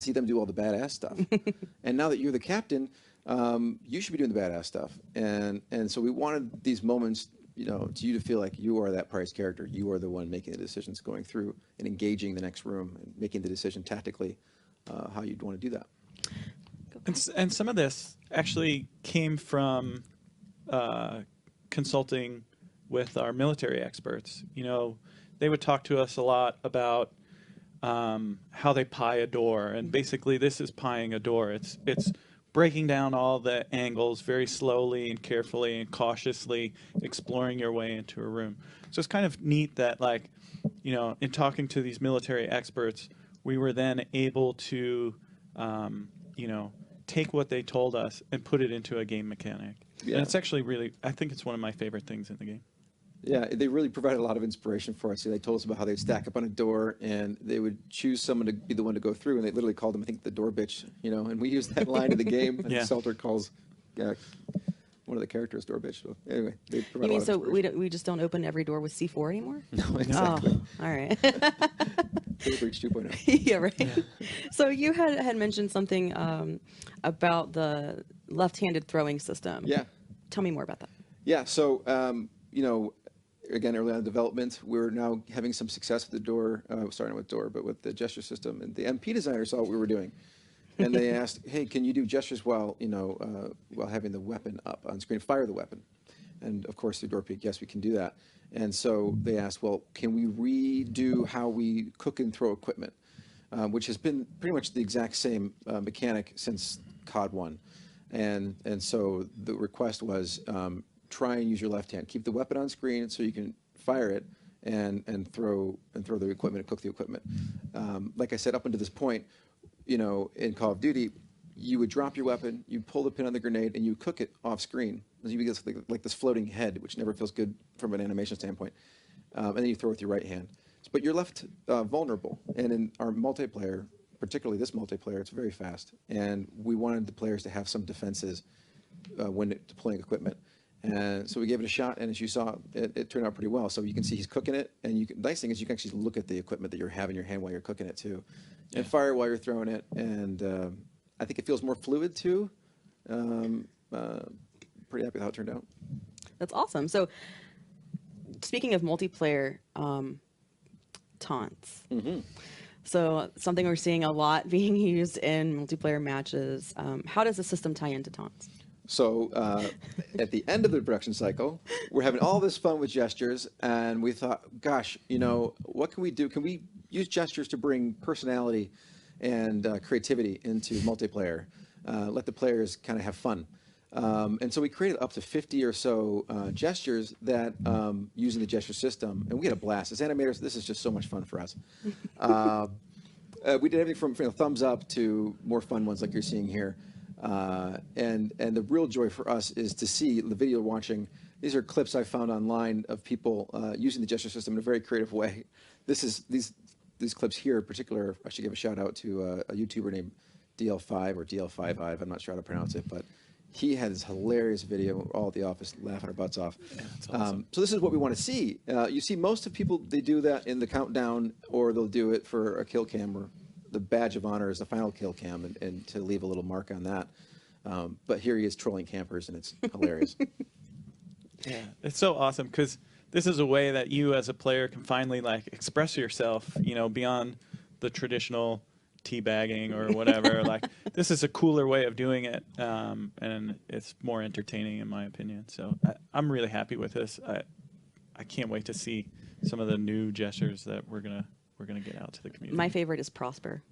see them do all the badass stuff. And now that you're the captain, you should be doing the badass stuff. And so we wanted these moments, you know, to you to feel like you are that prized character. You are the one making the decisions, going through and engaging the next room and making the decision tactically how you'd want to do that. And some of this actually came from consulting with our military experts. You know, they would talk to us a lot about how they pie a door, and basically this is pieing a door. It's breaking down all the angles very slowly and carefully and cautiously, exploring your way into a room. So it's kind of neat that, like, you know, in talking to these military experts, we were then able to, you know, take what they told us and put it into a game mechanic. Yeah. And it's actually really, I think it's one of my favorite things in the game. Yeah, they really provided a lot of inspiration for us. They told us about how they'd stack up on a door, and they would choose someone to be the one to go through, and they literally called them, I think, the door bitch, you know, and we used that line in the game. And Salter calls one of the characters door bitch. So anyway, they provide a lot of inspiration. So we just don't open every door with C4 anymore? No, exactly. Oh, all right. Breach 2.0. Yeah, right. Yeah. So you had mentioned something about the left-handed throwing system. Yeah. Tell me more about that. Yeah, so, you know, again, early on in development, we're now having some success with the door, starting with door, but with the gesture system. And the MP designer saw what we were doing. And they asked, hey, can you do gestures while, you know, while having the weapon up on screen, fire the weapon? And of course, through door peek, yes, we can do that. And so they asked, well, can we redo how we cook and throw equipment, which has been pretty much the exact same mechanic since COD 1. And so the request was, try and use your left hand. Keep the weapon on screen so you can fire it and throw the equipment and cook the equipment. Like I said, up until this point, you know, in Call of Duty, you would drop your weapon, you pull the pin on the grenade, and you cook it off screen. You get like this floating head, which never feels good from an animation standpoint. And then you throw with your right hand. But you're left vulnerable. And in our multiplayer, particularly this multiplayer, it's very fast. And we wanted the players to have some defenses when deploying equipment. And so we gave it a shot, and as you saw, it turned out pretty well. So you can see he's cooking it, and the nice thing is you can actually look at the equipment that you have in your hand while you're cooking it too, and fire while you're throwing it. And I think it feels more fluid too. Pretty happy with how it turned out. That's awesome. So speaking of multiplayer taunts, so something we're seeing a lot being used in multiplayer matches. How does the system tie into taunts? So at the end of the production cycle, we're having all this fun with gestures, and we thought, gosh, you know, what can we do? Can we use gestures to bring personality and creativity into multiplayer? Let the players kind of have fun. And so we created up to 50 or so gestures that using the gesture system, and we had a blast. As animators, this is just so much fun for us. We did everything from thumbs up to more fun ones like you're seeing here. And the real joy for us is to see the video watching. These are clips I found online of people using the gesture system in a very creative way. These clips here in particular, I should give a shout out to a YouTuber named DL5 or DL55. I'm not sure how to pronounce it, but he had this hilarious video, all at the office laughing our butts off. Yeah, that's awesome. So this is what we want to see. You see most of people, they do that in the countdown, or they'll do it for a kill cam, or the badge of honor is the final kill cam, and to leave a little mark on that. But here he is trolling campers, and it's hilarious. Yeah, it's so awesome because this is a way that you as a player can finally like express yourself, you know, beyond the traditional teabagging or whatever. Like, this is a cooler way of doing it, and it's more entertaining in my opinion. So I'm really happy with this. I can't wait to see some of the new gestures that we're gonna get out to the community. My favorite is Prosper.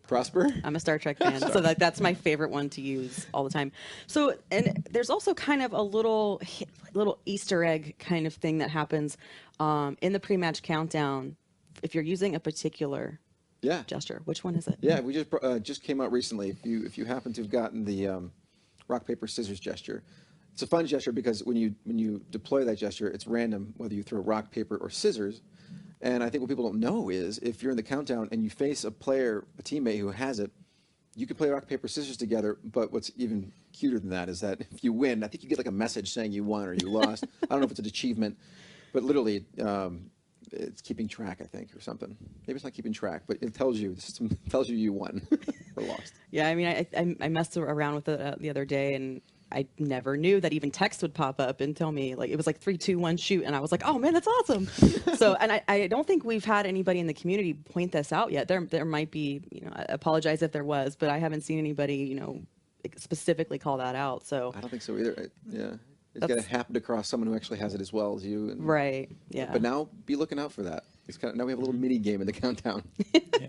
Prosper? I'm a Star Trek fan, so that's my favorite one to use all the time. So, and there's also kind of a little Easter egg kind of thing that happens in the pre-match countdown if you're using a particular gesture. Which one is it? Yeah, we just came out recently. If you happen to have gotten the rock paper scissors gesture, it's a fun gesture because when you deploy that gesture, it's random whether you throw rock, paper, or scissors. And I think what people don't know is if you're in the countdown and you face a teammate who has it, you can play rock, paper, scissors together. But what's even cuter than that is that if you win, I think you get like a message saying you won or you lost. I don't know if it's an achievement, but literally it's keeping track, I think, or something. Maybe it's not keeping track, but it tells you, the system tells you won or lost. Yeah, I mean, I messed around with it the other day, and I never knew that even text would pop up and tell me, like, it was like 3, 2, 1, shoot, and I was like, oh man, that's awesome. So, and I don't think we've had anybody in the community point this out yet. There might be, I apologize if there was, but I haven't seen anybody, specifically call that out. So I don't think so either. Yeah. It's got to That's- happen across someone who actually has it as well as you. And, right, yeah. But now, be looking out for that. Now we have a little mini game in the countdown. Yeah.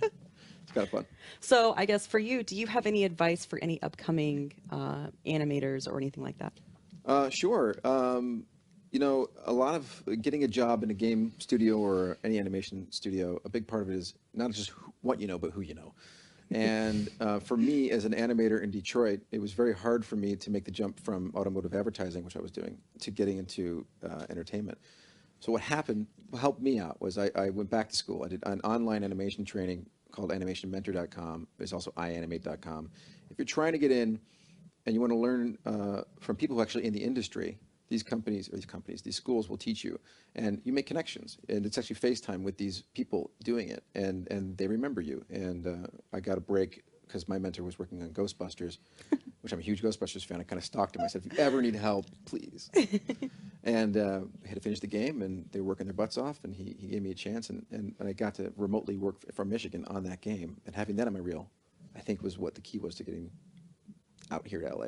It's kind of fun. So I guess for you, do you have any advice for any upcoming animators or anything like that? Sure. A lot of getting a job in a game studio or any animation studio, a big part of it is not just what you know, but who you know. And for me, as an animator in Detroit, it was very hard for me to make the jump from automotive advertising, which I was doing, to getting into entertainment. So what helped me out, was I went back to school. I did an online animation training called animationmentor.com. There's also ianimate.com. If you're trying to get in and you want to learn from people who are actually in the industry, these schools will teach you, and you make connections. And it's actually FaceTime with these people doing it, and they remember you. And I got a break because my mentor was working on Ghostbusters, which I'm a huge Ghostbusters fan. I kind of stalked him. I said, if you ever need help, please. And I had to finish the game, and they were working their butts off, and he gave me a chance, and I got to remotely work from Michigan on that game. And having that on my reel, I think, was what the key was to getting out here to LA.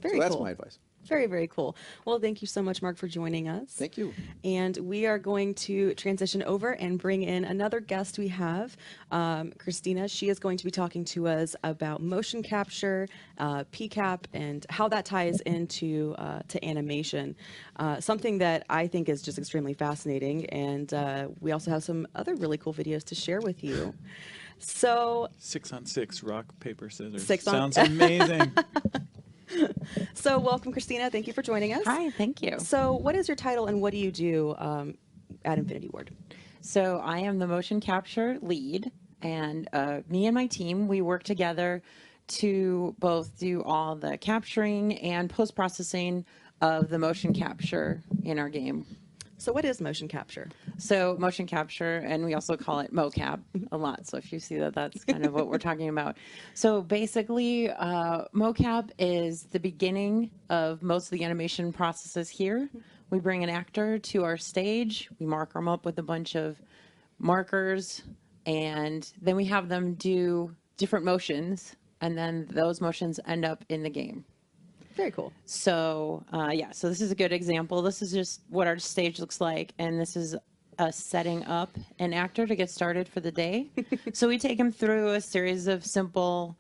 Very So that's cool. my advice. Very, very cool. Well, thank you so much, Mark, for joining us. Thank you. And we are going to transition over and bring in another guest we have, Christina. She is going to be talking to us about motion capture, PCAP, and how that ties into to animation. Something that I think is just extremely fascinating. And we also have some other really cool videos to share with you. So 6-on-6, rock, paper, scissors. Six on- Sounds amazing. So welcome, Christina. Thank you for joining us. Hi, thank you. So what is your title and what do you do at Infinity Ward? So I am the motion capture lead, and me and my team, we work together to both do all the capturing and post-processing of the motion capture in our game. So what is motion capture? So motion capture, and we also call it mocap a lot. So if you see that, that's kind of what we're talking about. So basically, mocap is the beginning of most of the animation processes here. We bring an actor to our stage, we mark them up with a bunch of markers, and then we have them do different motions, and then those motions end up in the game. Very cool. So, so this is a good example. This is just what our stage looks like, and this is us setting up an actor to get started for the day. So we take him through a series of simple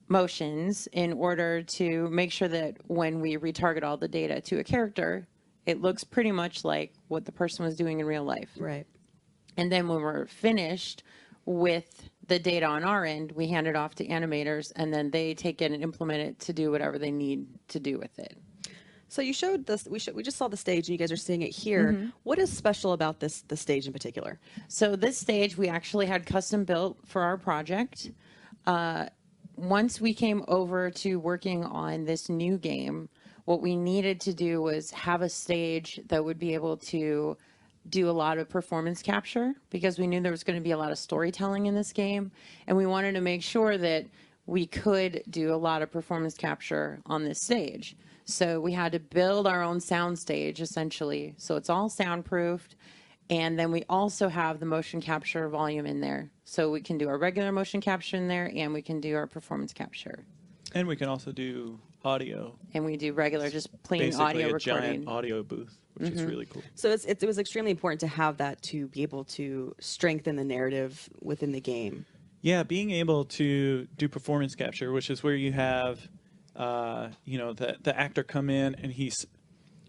motions in order to make sure that when we retarget all the data to a character, it looks pretty much like what the person was doing in real life. Right. And then when we're finished with the data on our end, we hand it off to animators, and then they take it and implement it to do whatever they need to do with it. So you showed this. We just saw the stage, and you guys are seeing it here. What is special about the stage in particular? So this stage we actually had custom built for our project. Once we came over to working on this new game, what we needed to do was have a stage that would be able to do a lot of performance capture, because we knew there was going to be a lot of storytelling in this game, and we wanted to make sure that we could do a lot of performance capture on this stage. So we had to build our own sound stage, essentially. So it's all soundproofed, and then we also have the motion capture volume in there. So we can do our regular motion capture in there, and we can do our performance capture. And we can also do audio. And we do regular, just plain Basically audio a recording. giant audio booth, which is really cool. So it was extremely important to have that to be able to strengthen the narrative within the game. Yeah, being able to do performance capture, which is where you have, the actor come in and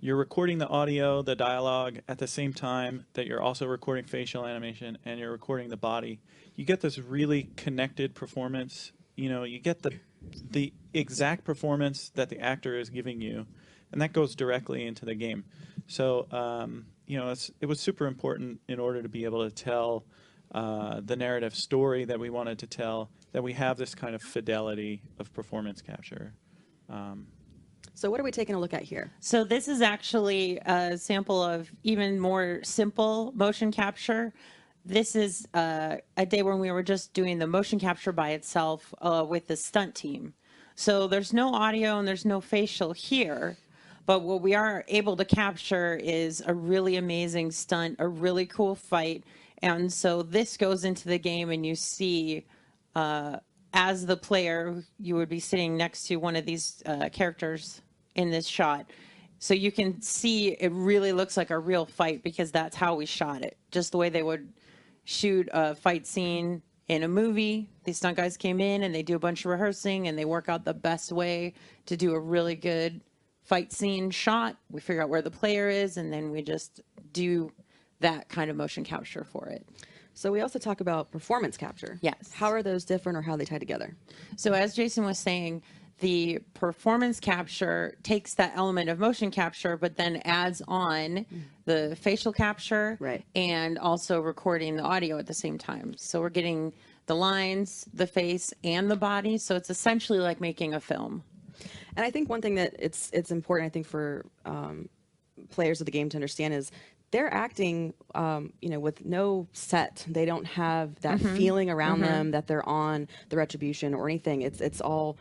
you're recording the audio, the dialogue at the same time that you're also recording facial animation and you're recording the body. You get this really connected performance. You get the exact performance that the actor is giving you, and that goes directly into the game. So, it was super important in order to be able to tell the narrative story that we wanted to tell, that we have this kind of fidelity of performance capture. So what are we taking a look at here? So this is actually a sample of even more simple motion capture. This is a day when we were just doing the motion capture by itself with the stunt team. So there's no audio and there's no facial here, but what we are able to capture is a really amazing stunt, a really cool fight. And so this goes into the game and you see as the player, you would be sitting next to one of these characters in this shot. So you can see it really looks like a real fight because that's how we shot it. Just the way they would shoot a fight scene in a movie. These stunt guys came in and they do a bunch of rehearsing and they work out the best way to do a really good fight scene shot. We figure out where the player is and then we just do that kind of motion capture for it. So we also talk about performance capture. Yes. How are those different or how they tie together? So as Jason was saying, the performance capture takes that element of motion capture, but then adds on the facial capture and also recording the audio at the same time. So we're getting the lines, the face, and the body. So it's essentially like making a film. And I think one thing that it's important, I think, for players of the game to understand is they're acting, with no set. They don't have that feeling around them that they're on the Retribution or anything. It's all,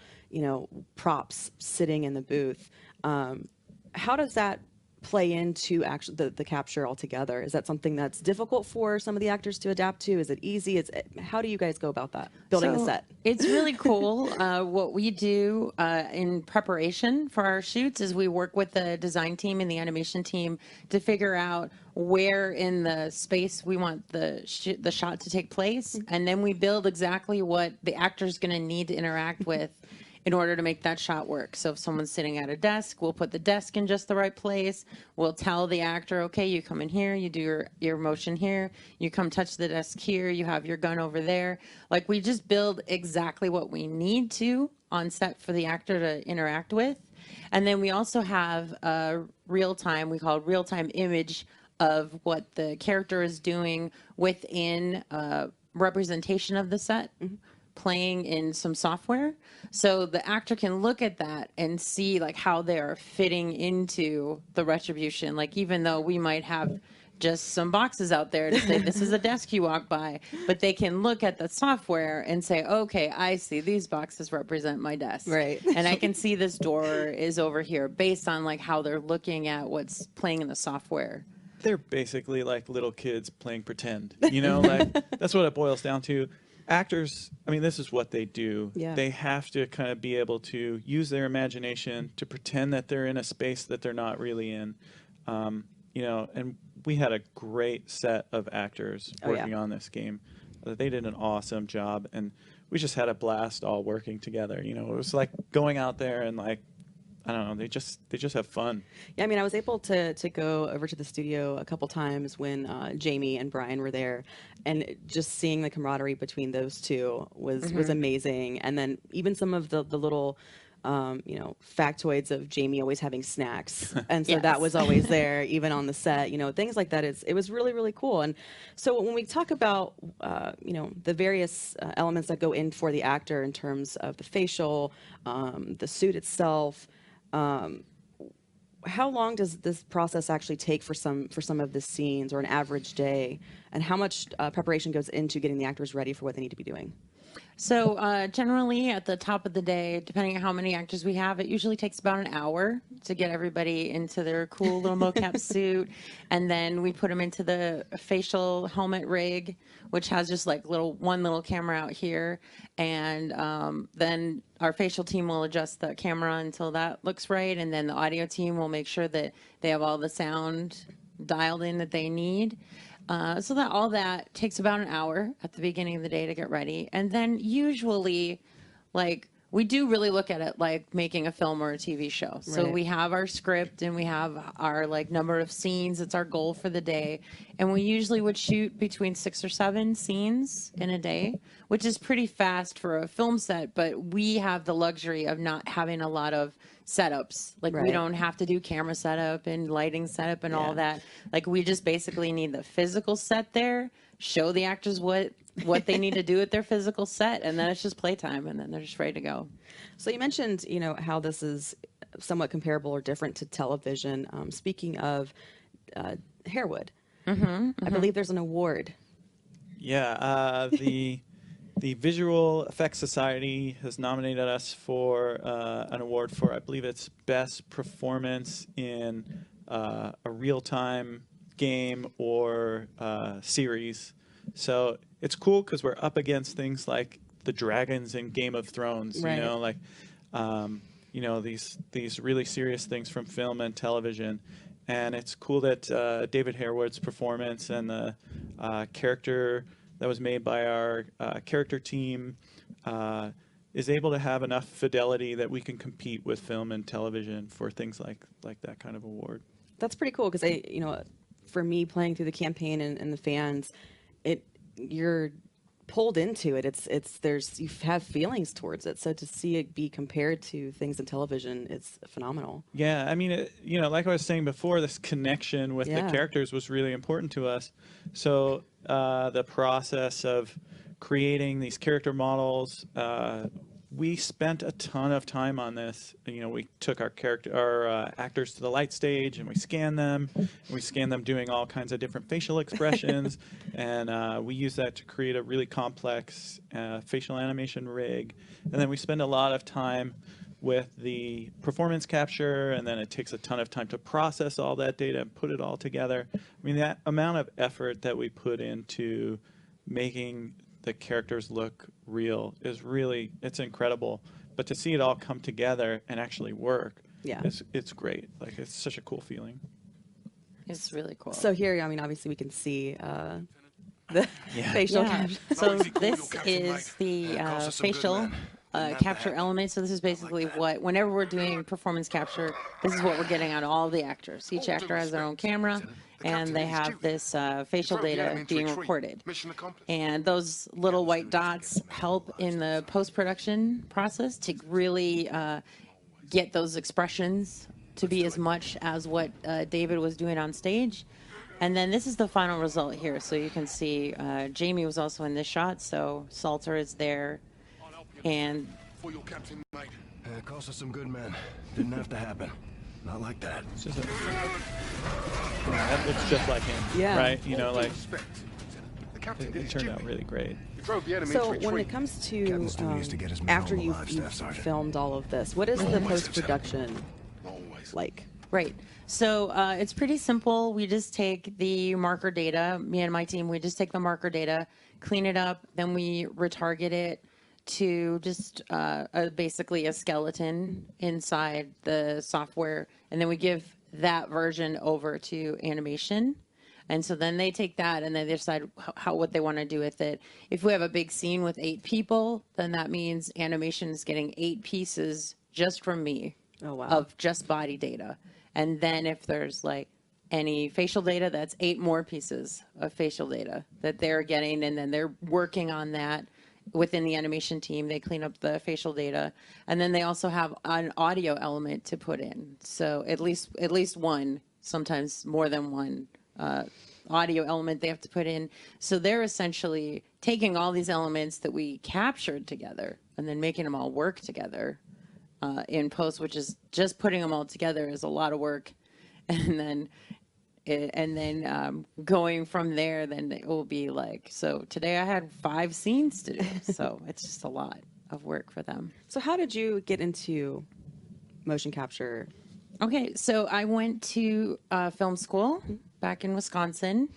props sitting in the booth. How does that play into actually the capture altogether? Is that something that's difficult for some of the actors to adapt to? Is it easy? How do you guys go about that, building the set? It's really cool. What we do in preparation for our shoots is we work with the design team and the animation team to figure out where in the space we want the shot to take place, and then we build exactly what the actor's going to need to interact with in order to make that shot work. So if someone's sitting at a desk, we'll put the desk in just the right place. We'll tell the actor, okay, you come in here, you do your motion here, you come touch the desk here, you have your gun over there. Like, we just build exactly what we need to on set for the actor to interact with. And then we also have a real-time, we call it real-time image of what the character is doing within representation of the set. Playing in some software, so the actor can look at that and see like how they are fitting into the Retribution. Like, even though we might have just some boxes out there to say this is a desk you walk by, but they can look at the software and say, okay, I see these boxes represent my desk, right? And I can see this door is over here based on like how they're looking at what's playing in the software. They're basically like little kids playing pretend, like that's what it boils down to. Actors, I mean, this is what they do. Yeah. They have to kind of be able to use their imagination to pretend that they're in a space that they're not really in. And we had a great set of actors working on this game. They did an awesome job, and we just had a blast all working together. It was like going out there and like, I don't know, they just have fun. Yeah, I mean, I was able to go over to the studio a couple times when Jamie and Brian were there, and just seeing the camaraderie between those two was amazing. And then even some of the little factoids of Jamie always having snacks, and so that was always there even on the set. Things like that. It was really, really cool. And so when we talk about the various elements that go in for the actor in terms of the facial, the suit itself. How long does this process actually take for some of the scenes, or an average day, and how much preparation goes into getting the actors ready for what they need to be doing? So generally at the top of the day, depending on how many actors we have, it usually takes about an hour to get everybody into their cool little mocap suit. And then we put them into the facial helmet rig, which has just like one little camera out here. And then our facial team will adjust the camera until that looks right. And then the audio team will make sure that they have all the sound dialed in that they need. So that all that takes about an hour at the beginning of the day to get ready. And then usually, like, we do really look at it like making a film or a TV show. So we have our script and we have our like number of scenes. It's our goal for the day. And we usually would shoot between 6 or 7 scenes in a day, which is pretty fast for a film set. But we have the luxury of not having a lot of setups. Like, we don't have to do camera setup and lighting setup and all that. Like, we just basically need the physical set there, show the actors what what they need to do at their physical set, and then it's just playtime, and then they're just ready to go. So you mentioned, how this is somewhat comparable or different to television. Speaking of Harewood, I believe there's an award. Yeah, the Visual Effects Society has nominated us for an award for, I believe it's Best Performance in a Real-Time Game or Series. So it's cool because we're up against things like the dragons in Game of Thrones, Right. these really serious things from film and television. And it's cool that David Harewood's performance and the character that was made by our character team is able to have enough fidelity that we can compete with film and television for things like that kind of award. That's pretty cool because for me playing through the campaign and the fans, you're pulled into it. You have feelings towards it. So to see it be compared to things in television, it's phenomenal. Yeah, I mean, like I was saying before, this connection with the Yeah. characters was really important to us. So the process of creating these character models, we spent a ton of time on this. We took our actors to the light stage and we scanned them. We scanned them doing all kinds of different facial expressions, and we used that to create a really complex facial animation rig. And then we spend a lot of time with the performance capture, and then it takes a ton of time to process all that data and put it all together. I mean, that amount of effort that we put into making the characters look real it's incredible. But to see it all come together and actually work, Yeah. it's great. Like, it's such a cool feeling. It's really cool. So here, obviously we can see the facial capture. So this is the facial capture element. So this is basically whenever we're doing performance capture, this is what we're getting on all the actors. Each actor has their own camera, and they have this facial data being recorded. And those little white dots help in the post-production process to really get those expressions to be as much as what David was doing on stage. And then this is the final result here. So you can see Jamie was also in this shot, so Salter is there. And For your captain, mate. Cost us some good men. Didn't have to happen. Not like that. It's just that looks just like him, Yeah. right? The captain It turned out really great. drove the enemy So into when retreat. it comes to Captain still used to get his men after all you've alive, Staff Sergeant. filmed all of this, what is the Always post-production Always. like? right. So it's pretty simple. We just take the marker data, me and my team, we just take the marker data, clean it up, then we retarget it to just basically a skeleton inside the software. And then we give that version over to animation. And so then they take that and then they decide what they want to do with it. If we have a big scene with 8 people, then that means animation is getting 8 pieces just from me. Oh, wow. Of just body data. And then if there's like any facial data, that's 8 more pieces of facial data that they're getting. And then they're working on that within the animation team. They clean up the facial data. And then they also have an audio element to put in. So at least one, sometimes more than one audio element they have to put in. So they're essentially taking all these elements that we captured together and then making them all work together in post, which is just putting them all together is a lot of work. And then going from there, then it will be like, so today I had 5 scenes to do. So it's just a lot of work for them. So how did you get into motion capture? Okay, so I went to film school back in Wisconsin,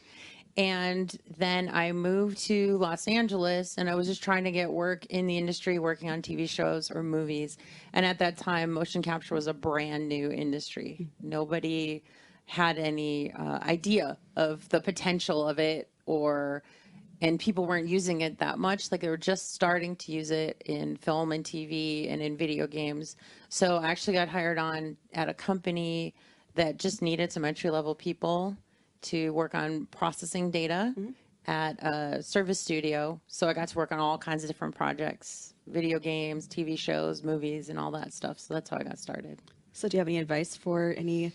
and then I moved to Los Angeles, and I was just trying to get work in the industry, working on TV shows or movies. And at that time, motion capture was a brand new industry. Nobody had any idea of the potential of it, and people weren't using it that much. Like, they were just starting to use it in film and TV and in video games. So I actually got hired on at a company that just needed some entry-level people to work on processing data at a service studio. So I got to work on all kinds of different projects, video games, TV shows, movies, and all that stuff. So that's how I got started. So do you have any advice for any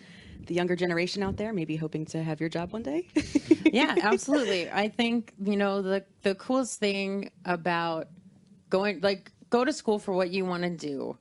the younger generation out there, maybe hoping to have your job one day. Yeah, absolutely. I think, the coolest thing about go to school for what you want to do,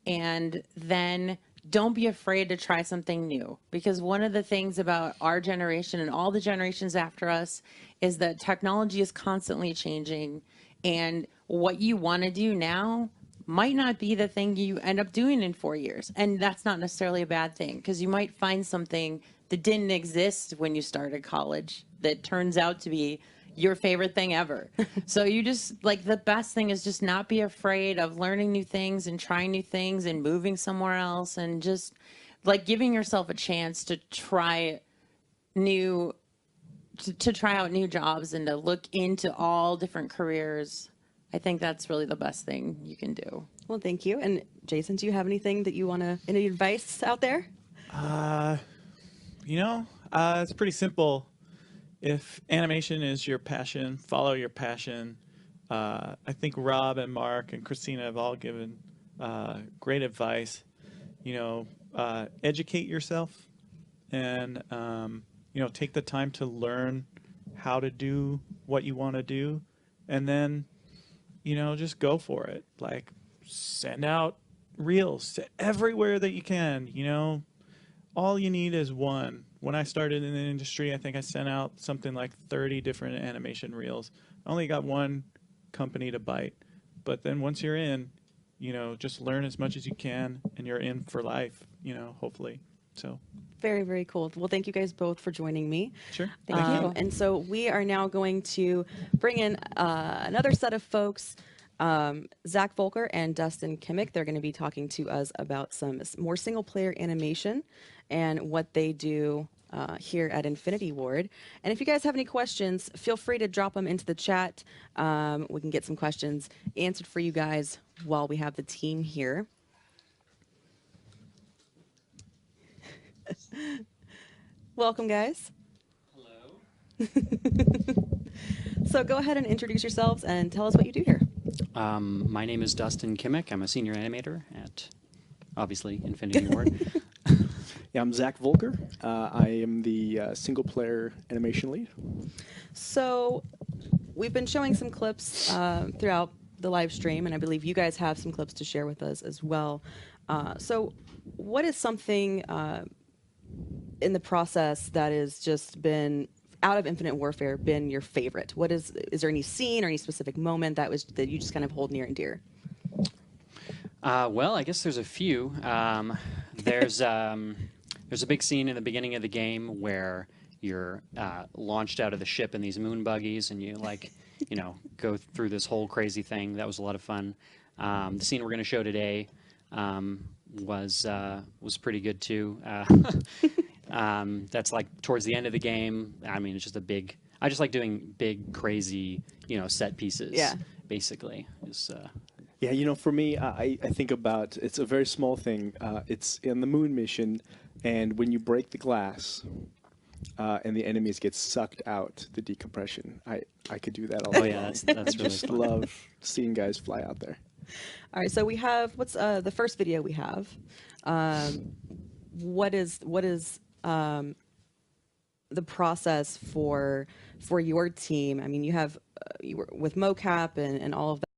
and then don't be afraid to try something new. Because one of the things about our generation and all the generations after us is that technology is constantly changing, and what you want to do now might not be the thing you end up doing in 4 years. And that's not necessarily a bad thing, because you might find something that didn't exist when you started college that turns out to be your favorite thing ever. So you just, the best thing is just not be afraid of learning new things and trying new things and moving somewhere else, and just giving yourself a chance to try new to try out new jobs and to look into all different careers. I think that's really the best thing you can do. Well, thank you. And Jason, do you have anything that you want to, any advice out there? It's pretty simple. If animation is your passion, follow your passion. I think Rob and Mark and Christina have all given great advice. Educate yourself, and take the time to learn how to do what you want to do, and then just go for it. Send out reels to everywhere that you can. All you need is one. When I started in the industry, I think I sent out something like 30 different animation reels. I only got one company to bite. But then once you're in, just learn as much as you can, and you're in for life, hopefully. So very, very cool. Well, thank you guys both for joining me. Sure. Thank you. And so we are now going to bring in another set of folks, Zach Volker and Dustin Kimmick. They're going to be talking to us about some more single-player animation and what they do here at Infinity Ward. And if you guys have any questions, feel free to drop them into the chat. We can get some questions answered for you guys while we have the team here. Welcome, guys. Hello. So go ahead and introduce yourselves and tell us what you do here. My name is Dustin Kimmick. I'm a senior animator at, obviously, Infinity Ward. Yeah, I'm Zach Volker. I am the single-player animation lead. So we've been showing some clips throughout the live stream, and I believe you guys have some clips to share with us as well. So what is something in the process that has just been out of Infinite Warfare been your favorite? What is there any scene or any specific moment that you just kind of hold near and dear? Well, I guess there's a few. There's a big scene in the beginning of the game where you're launched out of the ship in these moon buggies, and you go through this whole crazy thing. That was a lot of fun. The scene we're going to show today was pretty good too. That's towards the end of the game. I mean, it's just I just like doing big, crazy, set pieces. Yeah. Basically, Yeah, for me, I think about, it's a very small thing. It's in the moon mission, and when you break the glass and the enemies get sucked out, the decompression, I could do that all day long. Yeah, that's really just fun. love seeing guys fly out there. All right, so we have, what's the first video we have? What is the process for your team? I mean, you have you were with mocap and all of that.